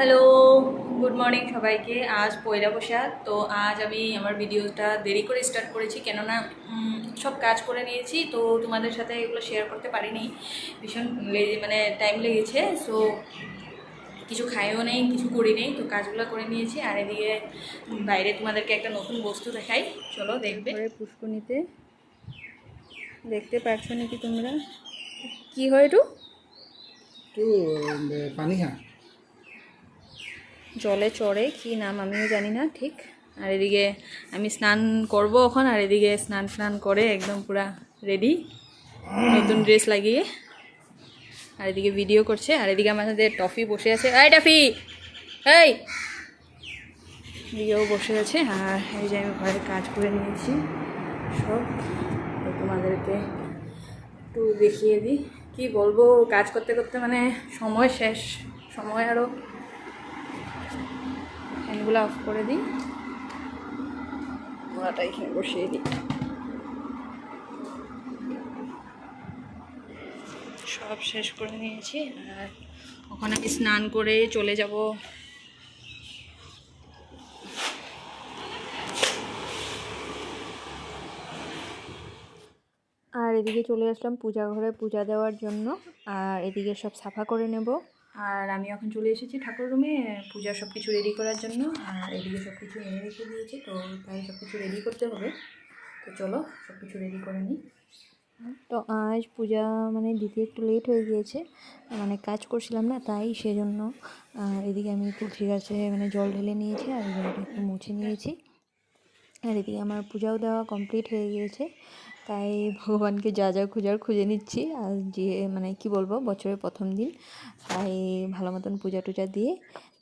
Hello, good morning সবাইকে। আজ পয়লা বৈশাখ, তো আজ আমি আমার ভিডিওটা দেরি করে স্টার্ট করেছি, কেননা সব কাজ করে নিয়েছি, তো তোমাদের সাথে এগুলো শেয়ার করতে পারিনি। ভীষণ মানে টাইম লেগেছে, সো কিছু খাইও নেই, কিছু করি নেই, তো কাজগুলো করে নিয়েছি। আর এদিকে বাইরে তোমাদেরকে একটা নতুন বস্তু দেখাই, চলো দেখবে। পুষ্কনিতে দেখতে পাচ্ছ নাকি তোমরা? কি হয় একটু পানি হ্যাঁ জলে চড়ে, কি নাম আমিও জানি না ঠিক। আর এদিকে আমি স্নান করব এখন, আর এদিকে স্নান করে একদম পুরা রেডি, নতুন ড্রেস লাগিয়ে। আর এদিকে ভিডিও করছে, আর এদিকে আমাদের টফি বসে আছে। এই টফি, এই এদিকেও বসে আছে। আর এই যে আমি ঘরের কাজ করে নিয়েছি সব, তো তোমাদেরকে একটু দেখিয়ে দিই। কি বলবো, কাজ করতে করতে মানে সময় শেষ, সময় আরও। ফ্যানগুলো অফ করে দিই, ওরাটা এখানে বসিয়ে দিই। সব শেষ করে নিয়েছি, আর ওখানে আমি স্নান করে চলে যাব। আর এদিকে চলে আসলাম পূজা ঘরে পূজা দেওয়ার জন্য, আর এদিকে সব সাফা করে নেব। আর আমি এখন চলে এসেছি ঠাকুর রুমে পূজা সব কিছু রেডি করার জন্য। আর এদিকে সব কিছু এনে রেখে দিয়েছি, তো তাই সব কিছু রেডি করতে হবে। তো চলো সব কিছু রেডি করে নিই। তো আজ পূজা মানে দিতে একটু লেট হয়ে গিয়েছে, মানে কাজ করছিলাম না, তাই সেজন্য। এদিকে আমি তুলসী গাছে মানে জল ঢেলে নিয়েছি, আর এই জায়গাটা একটু মুছে নিয়েছি। আর এদিকে আমার পূজাও দেওয়া কমপ্লিট হয়ে গিয়েছে, তাই ভগবানকে যা যা খুঁজে নিচ্ছি। আর যে মানে কি বলবো, বছরের প্রথম দিন, তাই ভালো মতন পূজা টুজা দিয়ে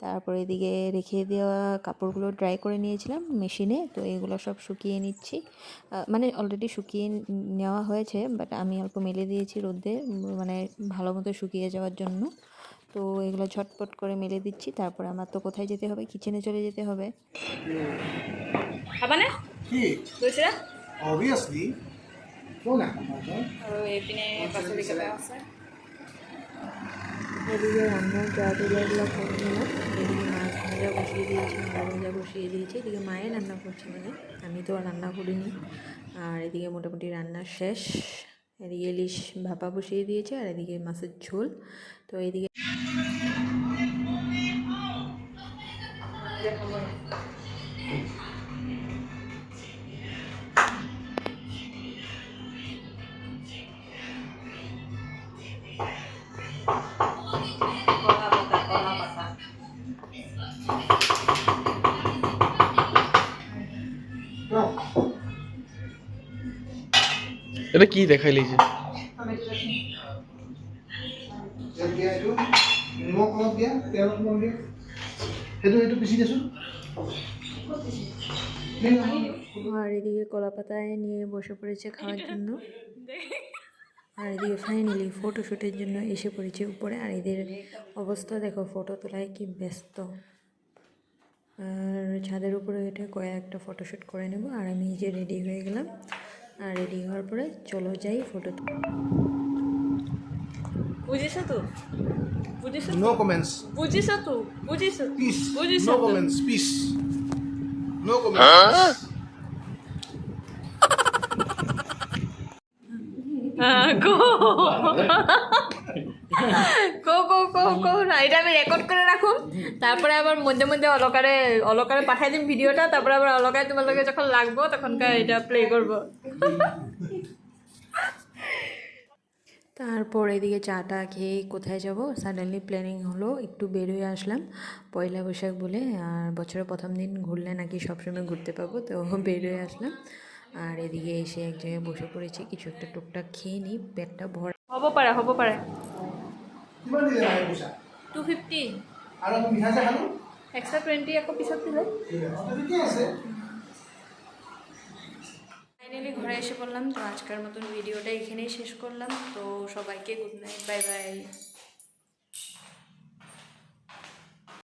তারপরে এদিকে রেখে দেওয়া কাপড়গুলো ড্রাই করে নিয়েছিলাম মেশিনে, তো এগুলো সব শুকিয়ে নিচ্ছি। মানে অলরেডি শুকিয়ে নেওয়া হয়েছে, বাট আমি অল্প মেলে দিয়েছি রোদে, মানে ভালো মতো শুকিয়ে যাওয়ার জন্য। তো এগুলো ঝটপট করে মেলে দিচ্ছি, তারপরে আমার তো কোথায় যেতে হবে, কিচেনে চলে যেতে হবে। খাবা না কি দইসরা অবভিয়াসলি কোন আৰু এইপিনে পাচলি কেইটা আছে। এদিকে রান্নার যা জোগাড়গুলো করে নিলাম। এদিকে মাছ ভাজা বসিয়ে দিয়েছি, মাছ ভাজা বসিয়ে দিয়েছি। এদিকে মায়ে রান্না করছে, মানে আমি তো আর রান্না করিনি। আর এদিকে মোটামুটি রান্না শেষ। এদিকে ইলিশ ভাপা বসিয়ে দিয়েছে, আর এদিকে মাছের ঝোল। তো এদিকে এটা কি দেখাইলি যে নিমখ অলপ দিয়া তেল অকণমান দিয়া সেইটো পিচি দেচোন। আর এদিকে কলা পাতায় নিয়ে বসে পড়েছে খাওয়ার জন্য। আর এদিকে ফাইনালি ফটোশ্যুটের জন্য এসে পড়েছে উপরে। আর এদের অবস্থা দেখো, ফটো তোলায় কি ব্যস্ত। আর ছাদের উপরে উঠে কয়েকটা ফটোশ্যুট করে নেব। আর আমি নিজে রেডি হয়ে গেলাম, আর রেডি হওয়ার পরে চলো যাই ফটো। বুঝিস তো, বুঝিস নো কমেন্টস, বুঝিস তো, বুঝিস পিস, বুঝিস no comments, peace, no comments. কো কো কো কো কো না, এটা আমি রেকর্ড করে রাখুন, তারপরে আবার মধ্যে মধ্যে অলকারে পাঠাই দিন ভিডিওটা, তারপরে আবার অলকায় তোমাদেরকে যখন লাগবো তখনকার এটা প্লে করবো। তারপর এদিকে চাটা খেয়ে কোথায় যাব সাডেনলি প্ল্যানিং হলো, একটু বের হয়ে আসলাম পয়লা বৈশাখ বলে। আর বছরের প্রথম দিন ঘুরলে নাকি সবসময় ঘুরতে পাবো, তো বের হয়ে আসলাম। আর এদিকে এসে এক জায়গায় বসে পড়েছি, কিছু একটা টুকটাক খেয়ে নিই, পেটটা ভরা। হব পাৰে কিমান দিলে লাগে পইচা 250 আৰু আমি মিঠাই চা খালো এক্সট্রা 20 আকৌ পিছত দিলে। ঠিকে আছে। ফাইনালি ঘরে এসে পড়লাম, তো আজকের মতন ভিডিওটা এখানেই শেষ করলাম। তো সবাইকে গুড নাইট, বাই বাই।